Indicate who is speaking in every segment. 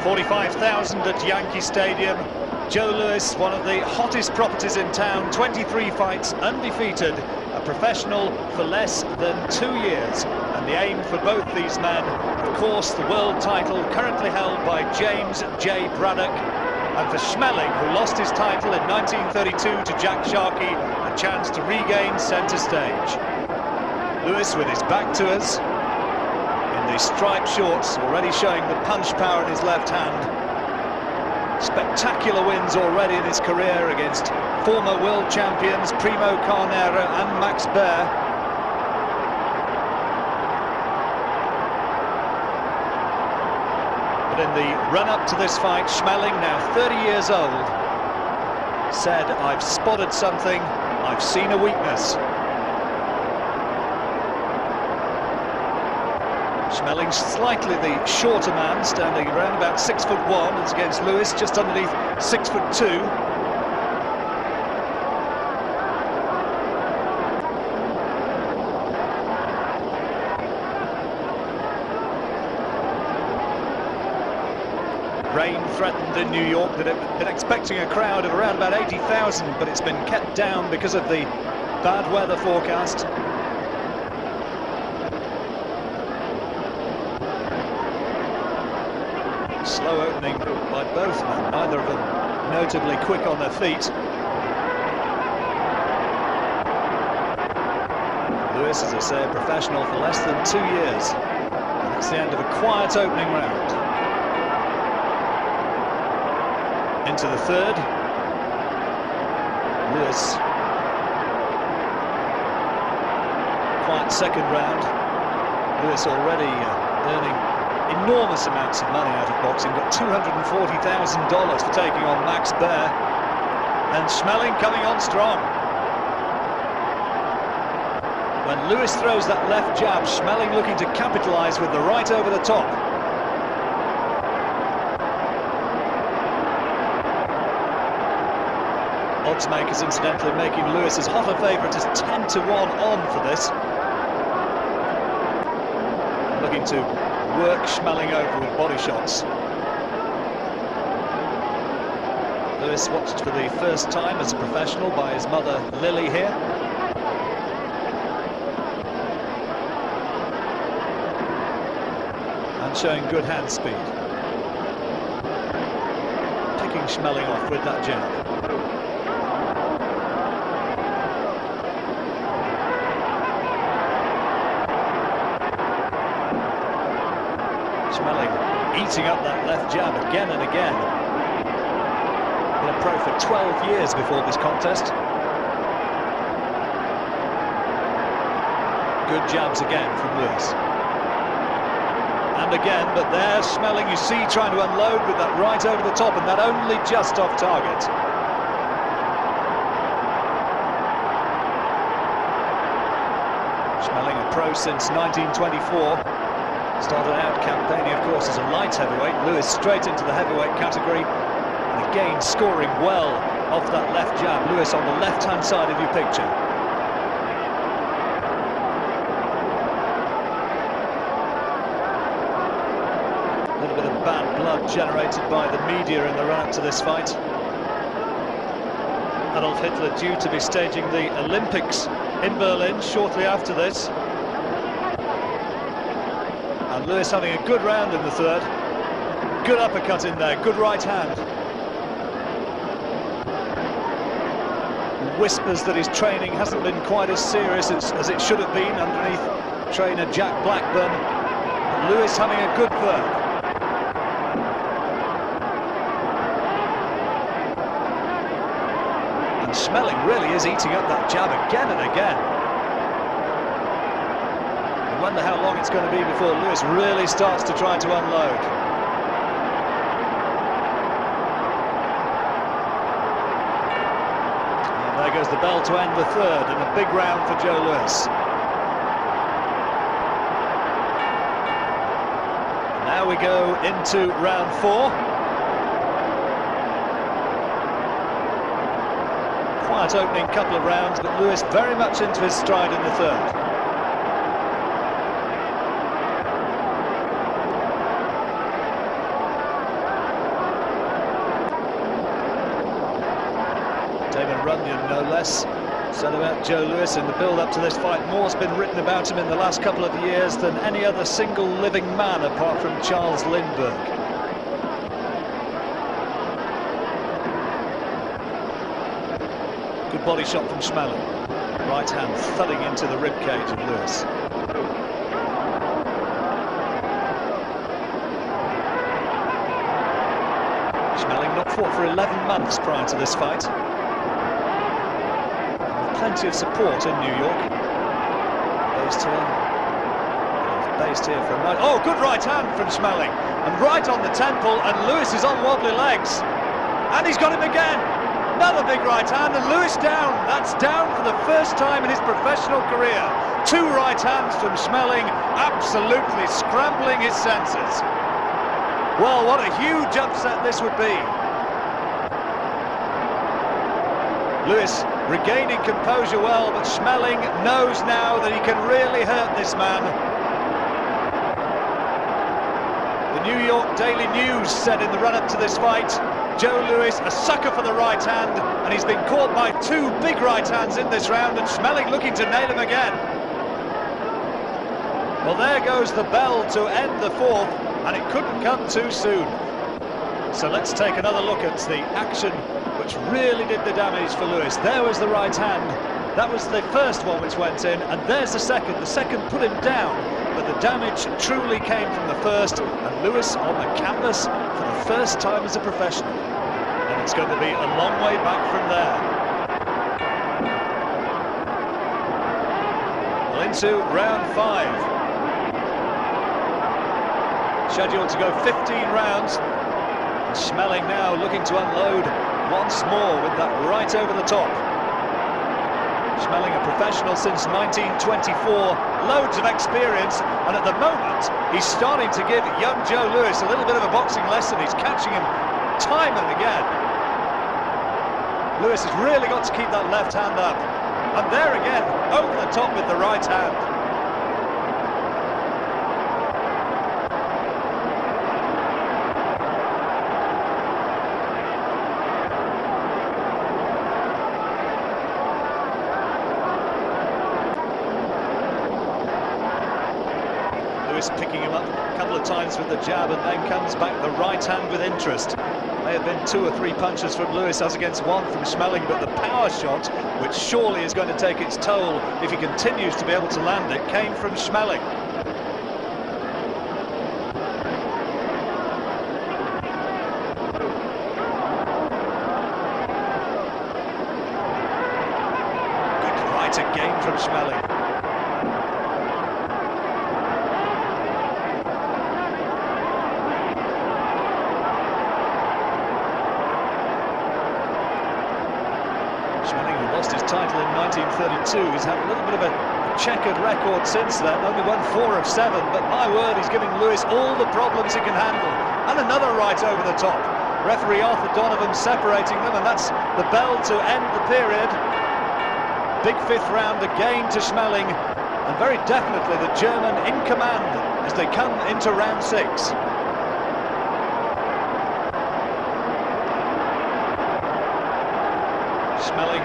Speaker 1: 45,000 at Yankee Stadium. Joe Louis, one of the hottest properties in town, 23 fights, undefeated, a professional for less than 2 years. And the aim for both these men, of course, the world title currently held by James J. Braddock. And for Schmeling, who lost his title in 1932 to Jack Sharkey, a chance to regain centre stage. Louis with his back to us, in the striped shorts, already showing the punch power in his left hand. Spectacular wins already in his career against former world champions Primo Carnera and Max Baer. But in the run-up to this fight, Schmeling, now 30 years old, said, "I've spotted something, I've seen a weakness." Schmeling, slightly the shorter man, standing around about 6'1", as against Louis, just underneath 6'2". Rain threatened in New York. They'd been expecting a crowd of around about 80,000, but it's been kept down because of the bad weather forecast. Slow opening by both men, neither of them notably quick on their feet. Louis, as I say, a professional for less than 2 years. And that's the end of a quiet opening round. Into the third. Louis. Quiet second round. Louis already earning enormous amounts of money out of boxing. Got $240,000 for taking on Max Baer. And Schmeling coming on strong. When Louis throws that left jab, Schmeling looking to capitalise with the right over the top. Odds makers incidentally making Louis as hot a favourite as 10-1 on for this. Looking to work Schmeling over with body shots. Louis watched for the first time as a professional by his mother Lily here. And showing good hand speed. Picking Schmeling off with that jab. Schmeling eating up that left jab again and again. Been a pro for 12 years before this contest. Good jabs again from Louis. And again, but there Schmeling, you see, trying to unload with that right over the top, and that only just off target. Schmeling, a pro since 1924. Started out campaigning, of course, as a light heavyweight. Louis straight into the heavyweight category. And again, scoring well off that left jab. Louis on the left-hand side of your picture. A little bit of bad blood generated by the media in the run-up to this fight. Adolf Hitler due to be staging the Olympics in Berlin shortly after this. And Louis having a good round in the third. Good uppercut in there, good right hand. Whispers that his training hasn't been quite as serious as it should have been underneath trainer Jack Blackburn. And Louis having a good third. And Schmeling really is eating up that jab again and again. I wonder how long it's going to be before Louis really starts to try to unload. And there goes the bell to end the third, and a big round for Joe Louis. Now we go into round 4. Quiet opening couple of rounds, but Louis very much into his stride in the third. David Runyon, no less, said about Joe Louis in the build-up to this fight. More's been written about him in the last couple of years than any other single living man apart from Charles Lindbergh. Good body shot from Schmeling. Right hand thudding into the ribcage of Louis. Schmeling not fought for 11 months prior to this fight. With plenty of support in New York. Based here for a moment. Oh, good right hand from Schmeling. And right on the temple, and Louis is on wobbly legs. And he's got him again. Another big right hand, and Louis down. That's down for the first time in his professional career. Two right hands from Schmeling, absolutely scrambling his senses. Well, what a huge upset this would be. Louis regaining composure well, but Schmeling knows now that he can really hurt this man. The New York Daily News said in the run-up to this fight, Joe Louis, a sucker for the right hand, and he's been caught by two big right hands in this round, and Schmeling looking to nail him again. Well, there goes the bell to end the fourth, and it couldn't come too soon. So let's take another look at the action which really did the damage for Louis. There was the right hand. That was the first one which went in, and there's the second. The second put him down, but the damage truly came from the first, and Louis on the canvas for the first time as a professional. And it's going to be a long way back from there. Well, into round 5. Scheduled to go 15 rounds. And Schmeling now looking to unload once more with that right over the top. Schmeling, a professional since 1924, loads of experience, and at the moment he's starting to give young Joe Louis a little bit of a boxing lesson. He's catching him time and again. Louis has really got to keep that left hand up, and there again, over the top with the right hand. Picking him up a couple of times with the jab, and then comes back the right hand with interest. May have been 2 or 3 punches from Louis as against 1 from Schmeling, but the power shot, which surely is going to take its toll if he continues to be able to land it, came from Schmeling. Good right again from Schmeling. His title in 1932. He's had a little bit of a checkered record since then, only won 4 of 7, but my word, he's giving Louis all the problems he can handle. And another right over the top. Referee Arthur Donovan separating them, and that's the bell to end the period. Big 5th round again to Schmeling, and very definitely the German in command as they come into round 6. Schmeling,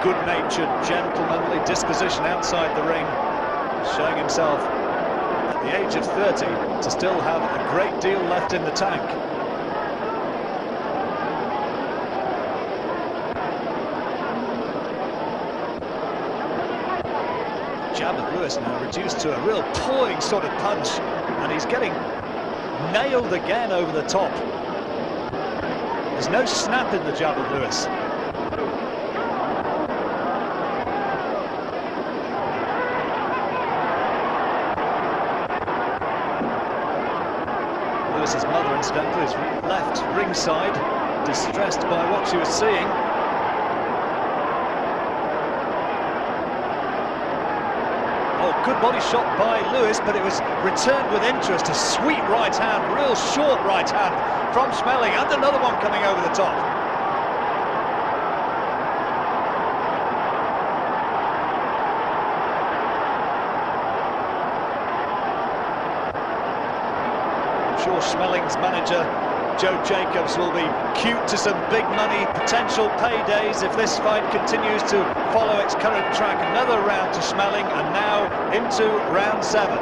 Speaker 1: good-natured, gentlemanly disposition outside the ring, showing himself at the age of 30 to still have a great deal left in the tank. Jab of Louis now reduced to a real pawing sort of punch, and he's getting nailed again over the top. There's no snap in the jab of Louis. Louis's mother, incidentally, is left ringside, distressed by what she was seeing. Oh, good body shot by Louis, but it was returned with interest. A sweet right hand, real short right hand from Schmeling, and another one coming over the top. Schmeling's manager Joe Jacobs will be cute to some big money potential paydays if this fight continues to follow its current track. Another round to Schmeling, and now into round 7.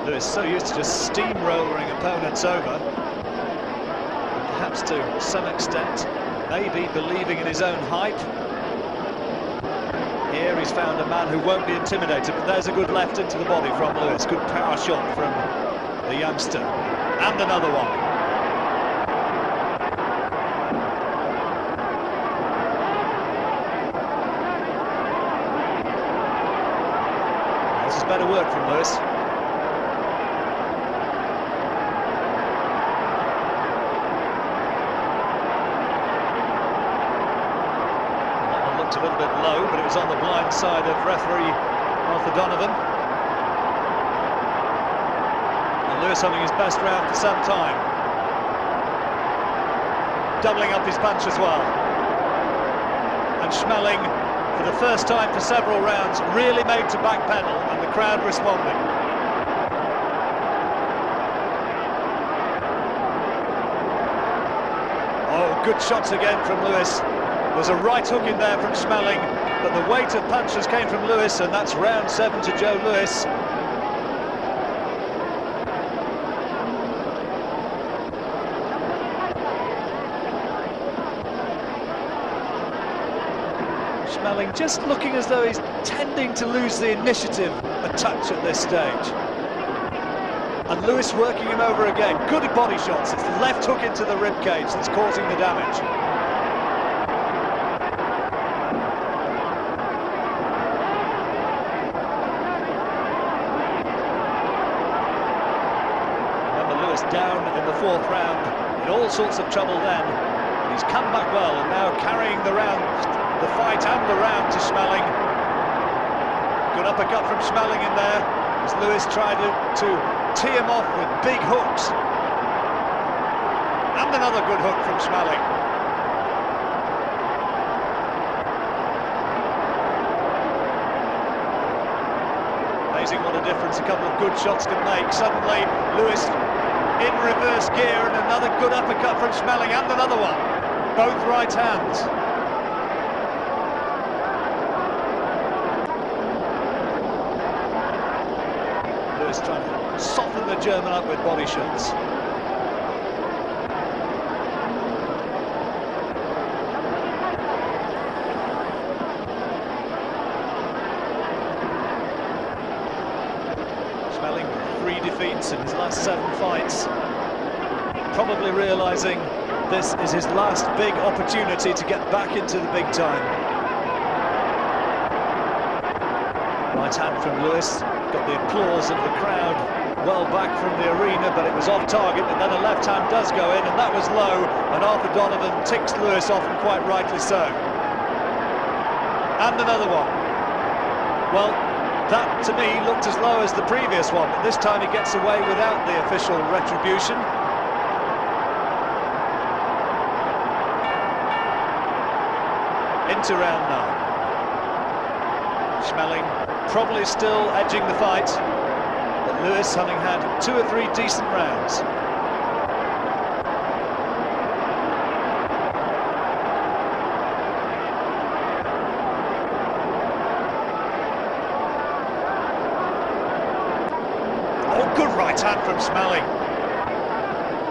Speaker 1: Lewis so used to just steamrolling opponents over, and perhaps to some extent maybe believing in his own hype. Here he's found a man who won't be intimidated, but there's a good left into the body from Lewis. Good power shot from the youngster, and another one. This is better work from Lewis. A little bit low, but it was on the blind side of referee Arthur Donovan. And Lewis having his best round for some time. Doubling up his punch as well. And Schmeling, for the first time for several rounds, really made to backpedal, and the crowd responding. Oh, good shots again from Lewis. There's a right hook in there from Schmeling, but the weight of punches came from Lewis, and that's round 7 to Joe Lewis. Schmeling just looking as though he's tending to lose the initiative a touch at this stage. And Lewis working him over again. Good body shots. It's the left hook into the ribcage that's causing the damage. Down in the 4th round, in all sorts of trouble then. He's come back well, and now carrying the fight and the round to Schmeling. Good uppercut from Schmeling in there, as Lewis tried to tee him off with big hooks. And another good hook from Schmeling. Amazing what a difference a couple of good shots can make. Suddenly, Lewis in reverse gear, and another good uppercut from Schmeling, and another one. Both right hands. Lewis trying to soften the German up with body shots. Schmeling, 3 defeats in his last 7 fights. Probably realising this is his last big opportunity to get back into the big time. Right hand from Lewis, got the applause of the crowd well back from the arena, but it was off target, and then a left hand does go in, and that was low, and Arthur Donovan ticks Lewis off, and quite rightly so. And another one. Well, that, to me, looked as low as the previous one, but this time he gets away without the official retribution. Into round 9. Schmeling probably still edging the fight, but Lewis having had 2 or 3 decent rounds. Good right hand from Schmeling.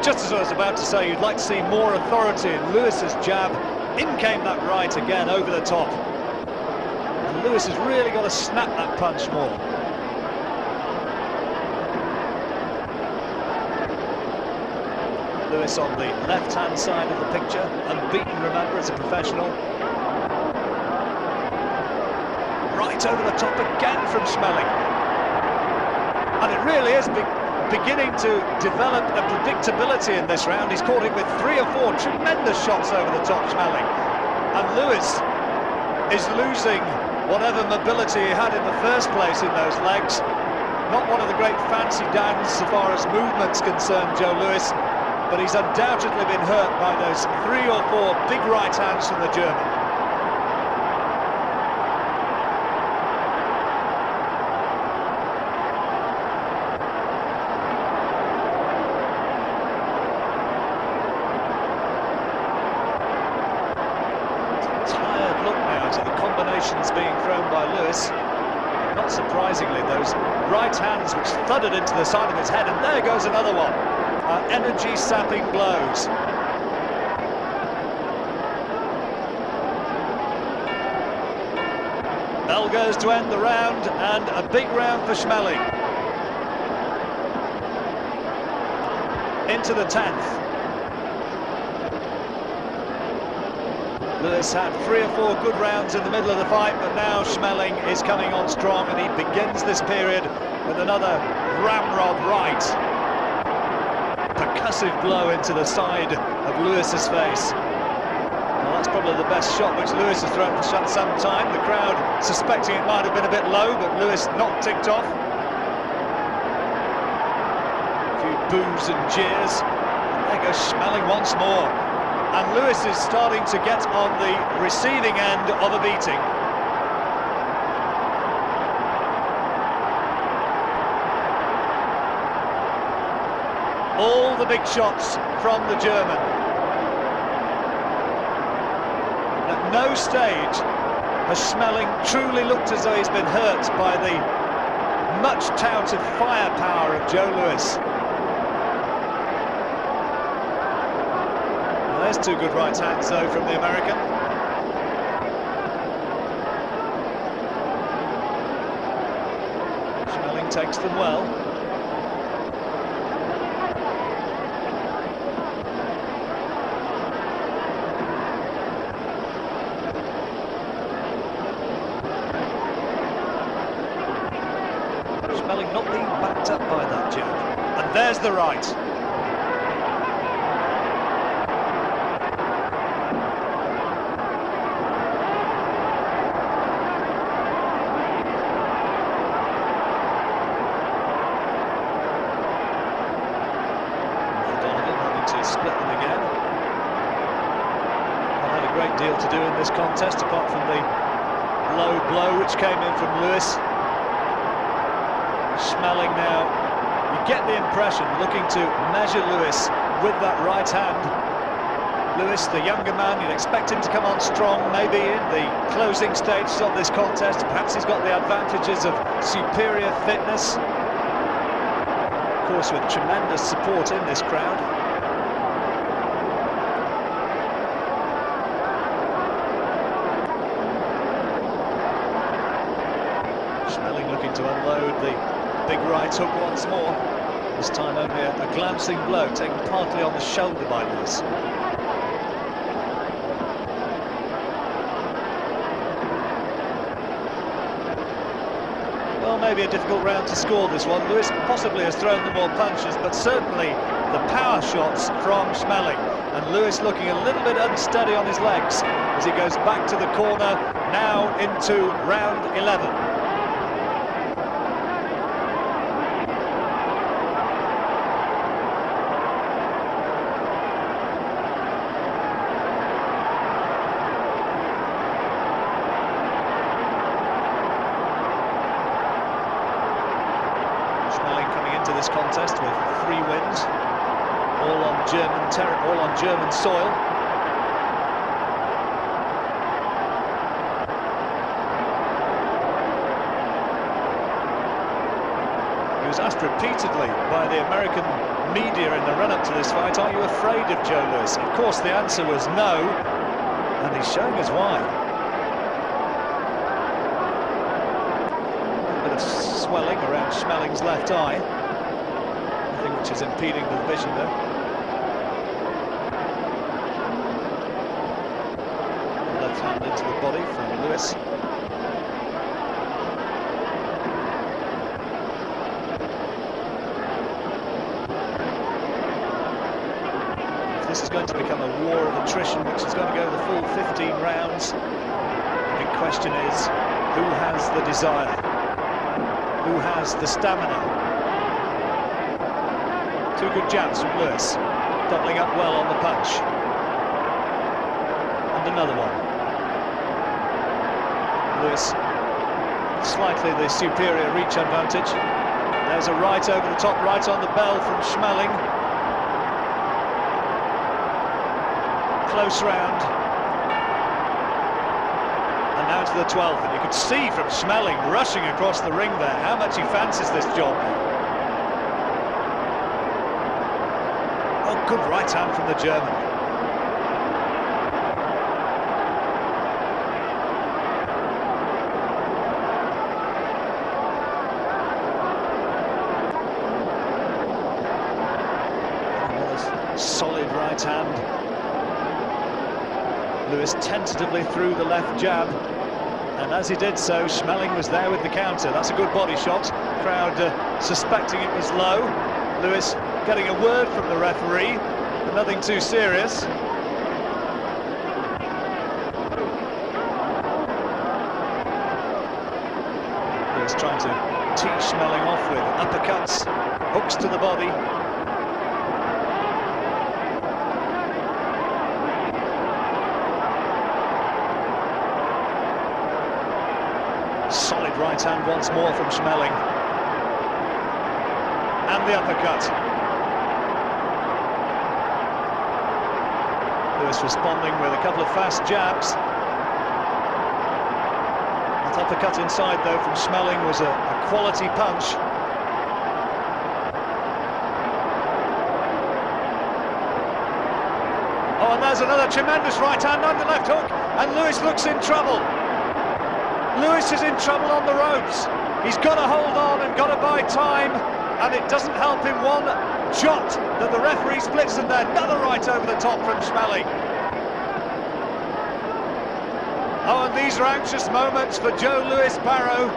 Speaker 1: Just as I was about to say, you'd like to see more authority in Lewis's jab. In came that right again over the top. And Lewis has really got to snap that punch more. Lewis on the left-hand side of the picture, unbeaten, remember, as a professional. Right over the top again from Schmeling. And it really is beginning to develop a predictability in this round. He's caught it with 3 or 4 tremendous shots over the top, Schmeling. And Lewis is losing whatever mobility he had in the first place in those legs. Not one of the great fancy downs so far as movement's concerned, Joe Lewis. but he's undoubtedly been hurt by those 3 or 4 big right hands from the German. Tired look now to the combinations being thrown by Lewis. Not surprisingly, those right hands which thudded into the side of his head, and there goes another one. Energy-sapping blows. Bell goes to end the round, and a big round for Schmeling. Into the 10th. Lewis had 3 or 4 good rounds in the middle of the fight, but now Schmeling is coming on strong, and he begins this period with another ramrod right. Percussive blow into the side of Lewis's face. Well, that's probably the best shot which Lewis has thrown for some time. The crowd suspecting it might have been a bit low, but Lewis not ticked off. A few boos and jeers. And there goes Schmeling once more. And Lewis is starting to get on the receiving end of a beating. All the big shots from the German. At no stage has Schmeling truly looked as though he's been hurt by the much touted firepower of Joe Lewis. There's 2 good right hands, though, from the American. Schmeling takes them well. Schmeling not being backed up by that jab. And there's the right. Split them again. Not had a great deal to do in this contest, apart from the low blow which came in from Lewis. Schmeling now, you get the impression, looking to measure Lewis with that right hand. Lewis, the younger man, you'd expect him to come on strong, maybe in the closing stages of this contest. Perhaps he's got the advantages of superior fitness. Of course, with tremendous support in this crowd. Schmeling looking to unload the big right hook once more. This time only a glancing blow, taken partly on the shoulder by Lewis. Well, maybe a difficult round to score, this one. Lewis possibly has thrown the more punches, but certainly the power shots from Schmeling. And Lewis looking a little bit unsteady on his legs as he goes back to the corner, now into round 11. This contest with 3 wins, all on German territory, all on German soil. He was asked repeatedly by the American media in the run-up to this fight, "Are you afraid of Joe Lewis?" Of course, the answer was no, and he's showing us why. A bit of swelling around Schmeling's left eye, which is impeding the vision there. Left hand into the body from Lewis. If this is going to become a war of attrition, which is going to go the full 15 rounds, the big question is, who has the desire? Who has the stamina? 2 good jabs from Lewis. doubling up well on the punch. And another one. Lewis, slightly the superior reach advantage. There's a right over the top, right on the bell from Schmeling. Close round. And now to the 12th, and you could see from Schmeling rushing across the ring there how much he fancies this job. Oh, good right hand from the German. Solid right hand. Lewis tentatively threw the left jab, and as he did so, Schmeling was there with the counter. That's a good body shot. Crowd suspecting it was low. Lewis getting a word from the referee, but nothing too serious. Lewis trying to tee Schmeling off with uppercuts, hooks to the body. Solid right hand once more from Schmeling. And the uppercut. Lewis responding with a couple of fast jabs. That uppercut inside, though, from Schmeling was a quality punch. Oh, and there's another tremendous right hand on the left hook, and Lewis looks in trouble. Lewis is in trouble on the ropes. He's got to hold on and got to buy time, and it doesn't help him one jot that the referee splits them there. Another right over the top from Schmeling. Oh, and these are anxious moments for Joe Louis Barrow.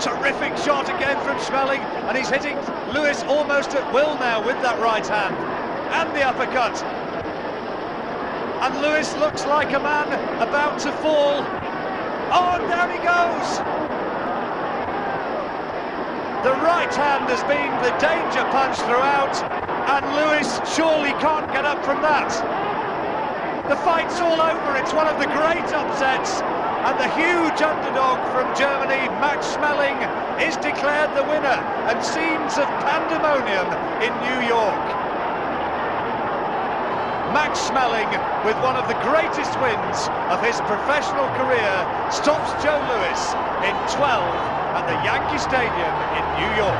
Speaker 1: Terrific shot again from Schmeling, and he's hitting Lewis almost at will now with that right hand. And the uppercut. And Lewis looks like a man about to fall. Oh, and down he goes! The right hand has been the danger punch throughout, and Lewis surely can't get up from that. The fight's all over, it's one of the great upsets, and the huge underdog from Germany, Max Schmeling, is declared the winner, and scenes of pandemonium in New York. Max Schmeling, with one of the greatest wins of his professional career, stops Joe Louis in 12 at the Yankee Stadium in New York.